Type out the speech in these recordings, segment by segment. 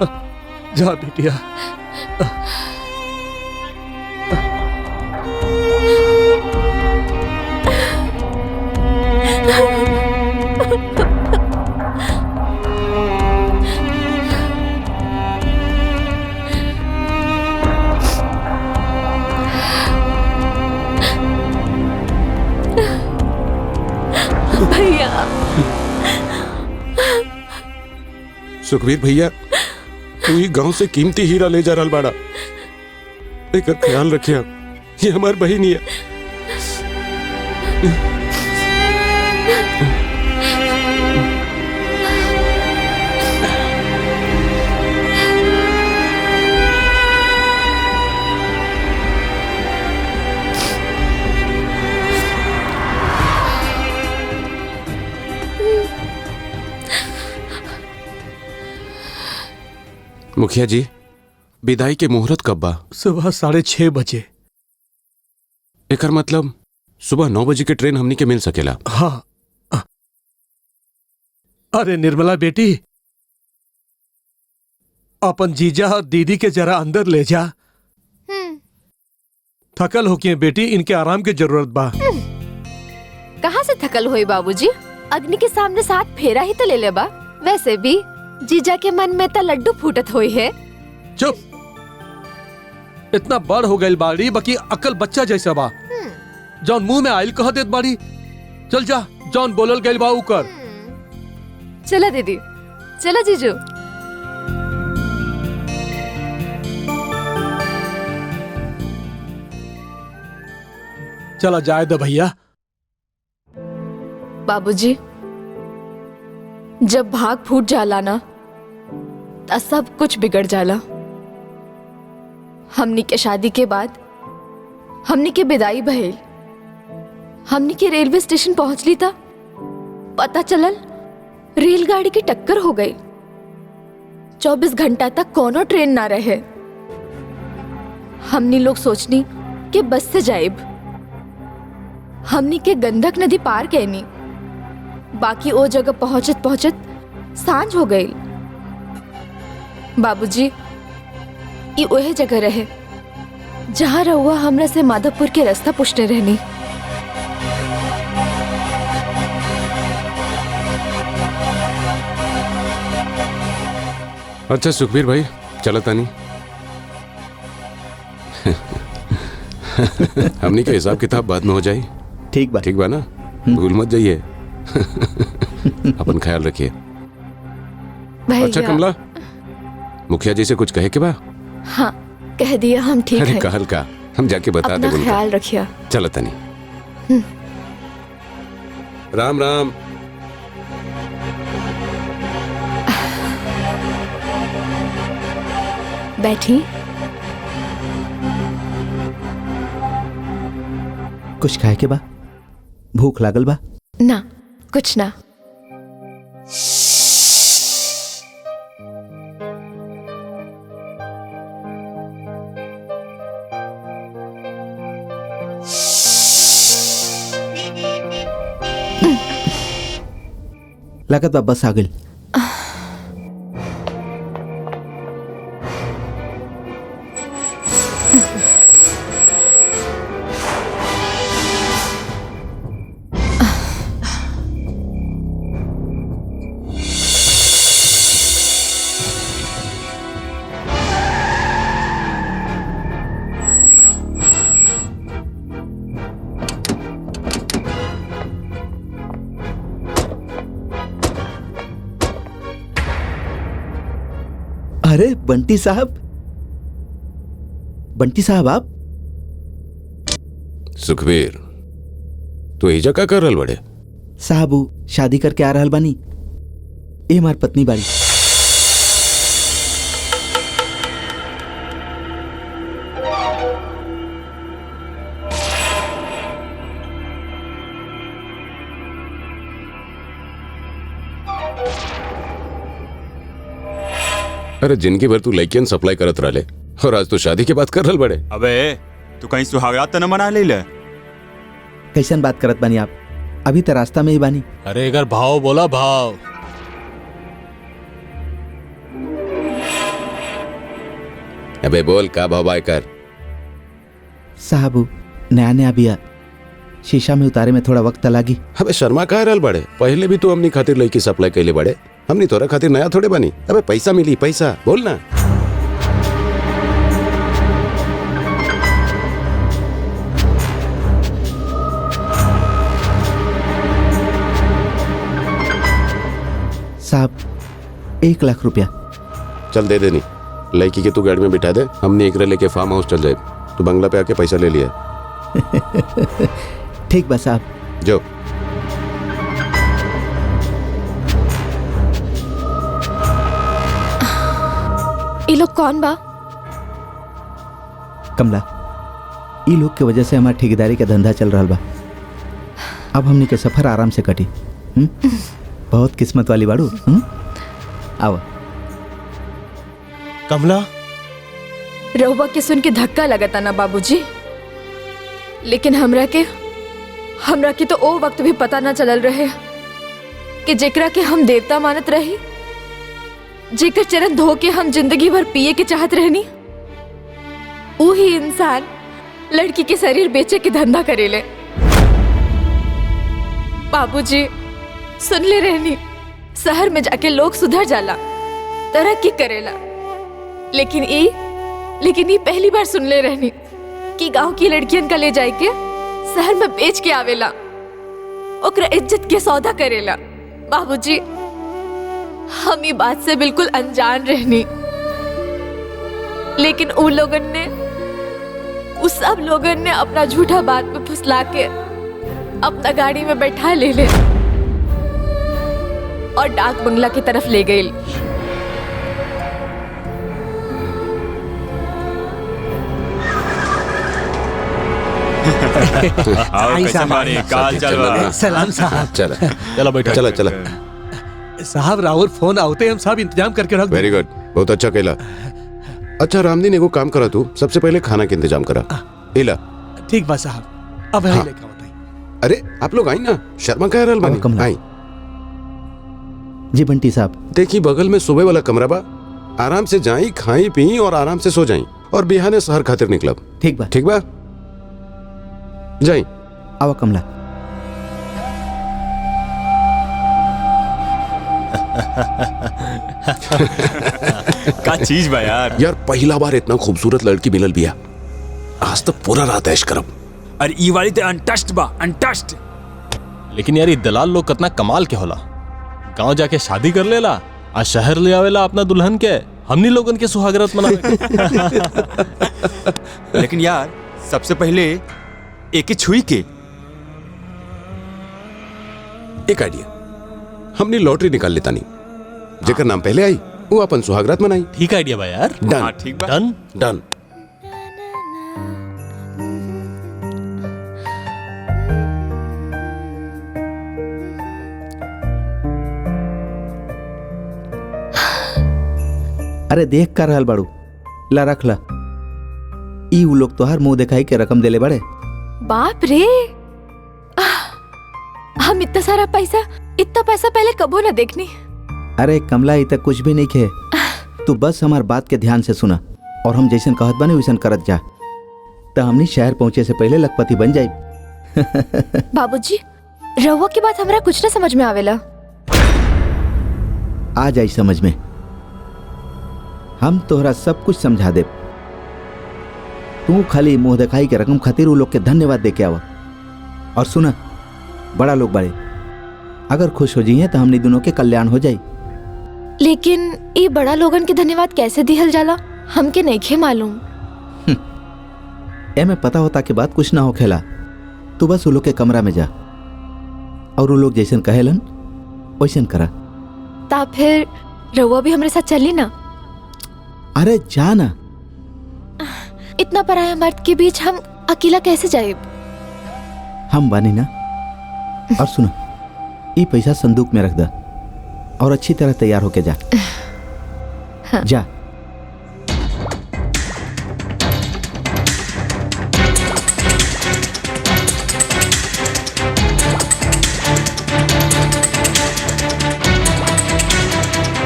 जा बिटिया। भैया, सुखवीर भैया, तू ही गांव से कीमती हीरा ले जा रहा बाड़ा। एक ख्याल रखिया, ये हमार बहन ही है। मुखिया जी, विदाई के मुहूर्त कब बा? सुबह 6:30 बजे। एकर मतलब सुबह 9 बजे के ट्रेन हमनी के मिल सकेला? हाँ। अरे निर्मला बेटी, अपन जीजा और दीदी के जरा अंदर ले जा। थकल हो के बेटी, इनके आराम की जरूरत बा। कहाँ से थकल हुई बाबूजी? अग्नि के सामने 7 फेरा ही तो ले ले बा। वैसे भी जीजा के मन में तो लड्डू फूटत हुई है। चुप, इतना बड़ हो गई बाड़ी, बाकी अकल बच्चा जैसा बा। जौन मुंह में आइल कह देत बाड़ी। चल जा, जौन बोलल गइल बा उ कर। चला दीदी, चला जीजू। चला जाए दो भैया। बाबूजी, जब भाग फूट जाला ना, तो सब कुछ बिगड़ जाला। हमनी के शादी के बाद हमनी के विदाई भइल। हमनी के रेलवे स्टेशन पहुंचली था, पता चलल रेलगाड़ी की टक्कर हो गई। 24 घंटा तक कोनो ट्रेन ना रहे। हमनी लोग सोचनी कि बस से जाइब। हमनी के गंडक नदी पार कैनी, बाकी वो जगह पहुंचत पहुंचत सांझ हो गई। बाबूजी, ये वही जगह रहे जहाँ रहुआ हमरा से माधवपुर के रास्ता पूछने रहनी। अच्छा सुखबीर भाई, चलो तानी। हमनी का हिसाब किताब बाद में हो जाए। ठीक बा, ठीक बा ना? भूल मत जाइए। अपन ख्याल रखिए। अच्छा कमला, मुखिया जी से कुछ कहे के बा? हाँ, कह दिया हम ठीक है। अरे कहल का, हम जाके बता दे। अपना ख्याल रखिए। चलो तनी। राम राम। बैठी। कुछ खाए के बा? भूख लागल बा? ना, कुछ ना। लागत बा बस आ गइल। अरे बंटी साहब, बंटी साहब आप? सुखबीर, तू एजा का कर रहल बड़े? साहब शादी करके आ रहल बानी। ए हमार पत्नी बाड़ी। अरे जिनकी भर तू लड़कियन सप्लाई करत रहले और आज तो शादी के बात कर रहल बड़े। अबे तू कहीं सुहागरात तो न मना ले? कैसन बात करत बानी आप? अभी तो रास्ता में ही बानी। अरे अगर भाव बोला भाव। अबे बोल का भाव बाय कर। साहब नया नया बिया शीशा में उतारे में थोड़ा वक्त लागी। अबे शर्मा कह रहल बड़े, पहले भी तू हमनी खातिर लड़की सप्लाई कैले बड़े, हमनी तोरा खातिर नया थोड़े बनी। अबे पैसा मिली, पैसा बोल ना। साहब 1 लाख रुपया। चल दे देनी, लड़की के तू गाड़ी में बिठा दे, हमने एक लेके फार्म हाउस चल जाए। तू बंगला पे आके पैसा ले लिया। ठीक बा साहब। जो ये लोग कौन बा? कमला, ई लोग के वजह से हमार ठेकेदारी का धंधा चल रहा बा। अब हमनी के सफर आराम से कटी। बहुत किस्मत वाली बाड़ू। आओ। कमला, रहुआ के सुन के धक्का लगता ना बाबूजी, लेकिन हमरा के तो ओ वक्त भी पता ना चलल रहे कि जेकरा के हम देवता मानत रही, जेकर चरण धो के हम जिंदगी भर पिए के चाहत रहनी, वही इंसान लड़की के शरीर बेचे के धंधा करेले। बाबूजी सुन ले रहनी, शहर में जाके लोग सुधर जाला, तरक्की करेला, लेकिन ये पहली बार सुन ले रहनी कि गांव की लड़कियन का ले जाए के शहर में बेच के आवेला, ओकरा इज्जत के सौदा करेला। बाबूजी हम ये बात से बिल्कुल अनजान रहनी, लेकिन उस सब लोगन ने अपना झूठा बात पे फुसला के अपना गाड़ी में बैठा ले और डाक बंगला की तरफ ले गई। आओ कैसे मारे काल चलवा। सलाम साहब। चला चलो बैठो। चला चला। साहब राहुल फोन आवते हम सब इंतजाम करके रख दो। वेरी गुड, बहुत अच्छा केला। अच्छा रामदीन, एगो काम करा, तू सबसे पहले खाना के इंतजाम करा। इला ठीक बा साहब, अब हाँ। लेके बताइए। अरे आप लोग आई ना, शर्मा कह रहल बानी। कमला। आई जी बंटी साहब। देखी बगल में सुबह वाला कमरा बा, आराम से जाई, खाई पी और आराम से सो जाई, और बिहाने शहर खातिर निकलब। ठीक बा। ठीक बा, जाई। आओ कमला। का चीज बा यार। यार पहला बार इतना खूबसूरत लड़की मिलल बिया, आज तो पूरा रात ऐश करब। अरे ई वाली ते अनटच्ड बा, अनटच्ड। लेकिन यार ये दलाल लोग कितना कमाल के होला, गांव जाके शादी कर लेला, आ शहर ले आवेला अपना दुल्हन के, हमनी लोगन के सुहागरात मनावे। लेकिन यार सबसे पहले एक छुई के एक आइडिया, हमने लॉटरी निकाल लेता नहीं, जेकर नाम पहले आई वो अपन सुहागरात मनाई। ठीक आइडिया बा यार। हाँ डन ठीक बा। डन। डन। अरे देख कर रहल बाड़ू, ला रख ला। ई उ लोग तोहार मुंह दिखाई के रकम देले बड़े। बाप रे, हम इतना पैसा पहले कबो ना देखनी। अरे कमला, ई तक कुछ भी नहीं खे, तू बस हमार बात के ध्यान से सुना, और हम जैसन कहत बानी वैसन करत जा, तो हमनी शहर पहुंचे से पहले लखपति बन जाई। बाबूजी रहुआ की बात हमरा कुछ ना समझ में आवेला। आ जाई समझ में, हम तोहरा सब कुछ समझा दे। तू खाली मुंह दिखाई के रकम खातिर उ लोग के धन्यवाद दे के आवा। और सुना, बड़ा लोग बड़े, अगर खुश हो जाइए तो हमनी दोनों के कल्याण हो जाई। लेकिन ये बड़ा लोगन के धन्यवाद कैसे दिहल जाला, हमके नइखे मालूम। ए में पता होता के बात कुछ ना हो खेला। तू बस उ लोग के कमरा में जा, और उ लोग जैसन कहेलन वैसन करा। ता फिर रहुआ भी हमरे साथ चली ना। अरे जा ना। इतना पराया मर्द के बीच हम अकेला कैसे जाए? हम बानी ना। और सुनो, ये पैसा संदूक में रख दा, और अच्छी तरह तैयार होके जा। हाँ। जा।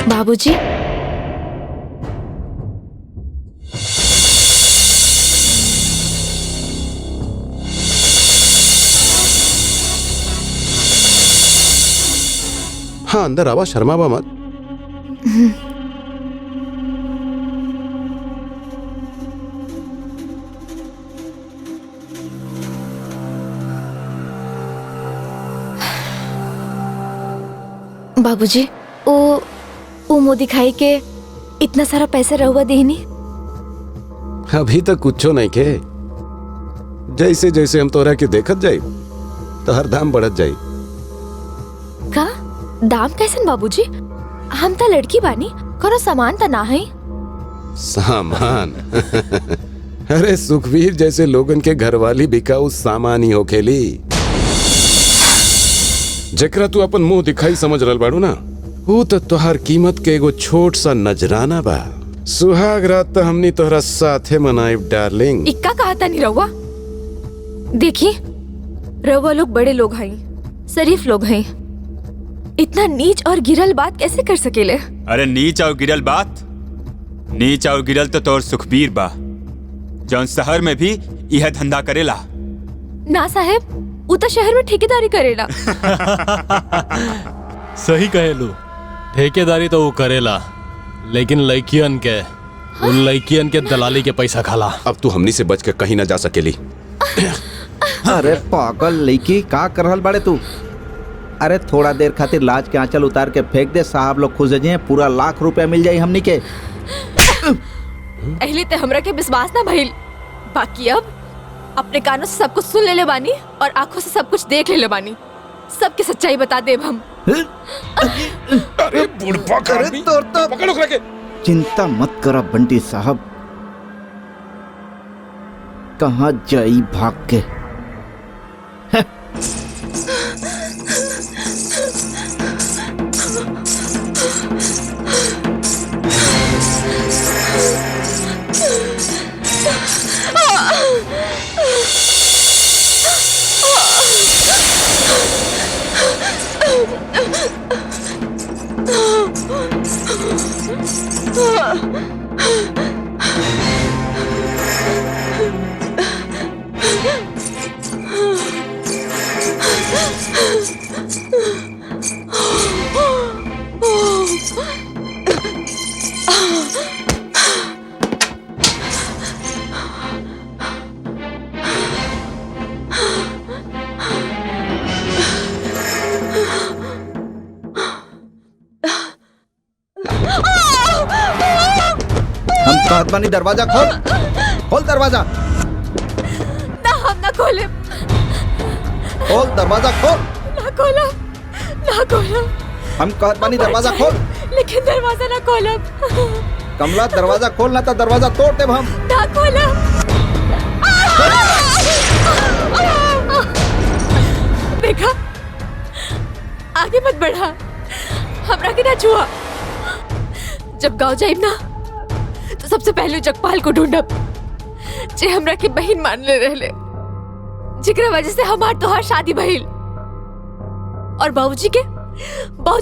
बाबूजी हाँ अंदर आवा, शर्मावा मत। बाबूजी, वो मुंह दिखाई के इतना सारा पैसा रहुआ देनी। अभी तक कुछो नहीं के, जैसे जैसे हम तोरा के देखत जाई तो हर दाम बढ़त जाई। का दाम कैसन बाबूजी? हम तो लड़की बानी, कोनो सामान तो ना है। सामान? अरे सुखवीर जैसे लोगन के घरवाली बिकाऊ सामान ही होखेली। जेकरा तू अपन मुंह दिखाई समझ रहल बाड़ू ना, वो तो तोहार कीमत के एगो छोट सा नजराना बा। सुहाग रात तो हमनी तोहरा साथे मनाइब डार्लिंग। इक्का कहा था नहीं रहुआ। देखी, रहुआ लोग बड़े लोग हैं, शरीफ लोग हैं, इतना नीच और गिरल बात कैसे कर सकेले? अरे नीच और गिरल बात? नीच और गिरल तो तोर सुखबीर बा, जौन शहर में भी यह धंधा करेला। ना साहेब, वो तो शहर में ठेकेदारी करेला। सही कहेलू, ठेकेदारी तो वो करेला, लेकिन लड़कियन के, उन लड़कियन के दलाली के पैसा खाला। अब तू हमनी से बच के कहीं ना जा सकेली। अरे पागल लड़की, का कर रहल बाड़े तू? अरे थोड़ा देर खातिर लाज के आंचल उतार के फेंक दे, साहब लोग खुश जाए, पूरा ₹1,00,000 मिल जाई हमनी के। पहले तो हमरा के विश्वास ना भइल, बाकी अब अपने कानों से सब कुछ सुन ले बानी और आंखों से सब कुछ देख ले बानी। सबकी सच्चाई बता देब हम। अरे बुढ़पा कर अरे तोर तो पकड़ो के। चिंता मत करा बंटी साहब, कहाँ जाई भाग के। बानी, दरवाजा खोल, खोल दरवाजा। ना हम ना खोले। खोल दरवाजा, खोल। ना खोला, ना खोला। हम कहत बानी दरवाजा खोल। लेकिन दरवाजा ना खोला। कमला दरवाजा खोल, ना तो दरवाजा तोड़ देब हम। ना खोला। देखा, आगे मत बढ़ा, हमरा के ना छुआ। जब गाँव जाइब ना तो सबसे पहले जगपाल को ढूंढब, जे हमरा के बहन मान ले रहले, जिकरा वजह से हमार तोहार शादी भइल। और बाबूजी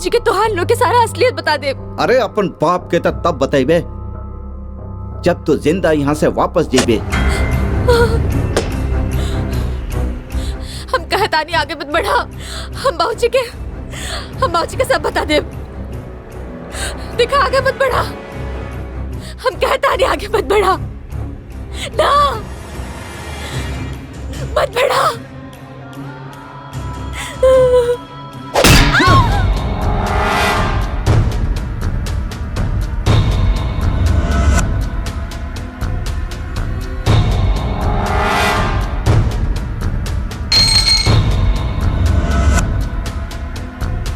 के तोहार लोग के सारा असलियत बता दे। अरे अपन बाप के तो तब बताइबे जब तू जिंदा यहाँ से वापस जेबे। हम कहतानी आगे मत बढ़ा, हम बाबूजी के सब बता दे। देखा, आगे मत बढ़ा, हम कहता नहीं आगे मत बढ़ा। ना, मत बढ़ा।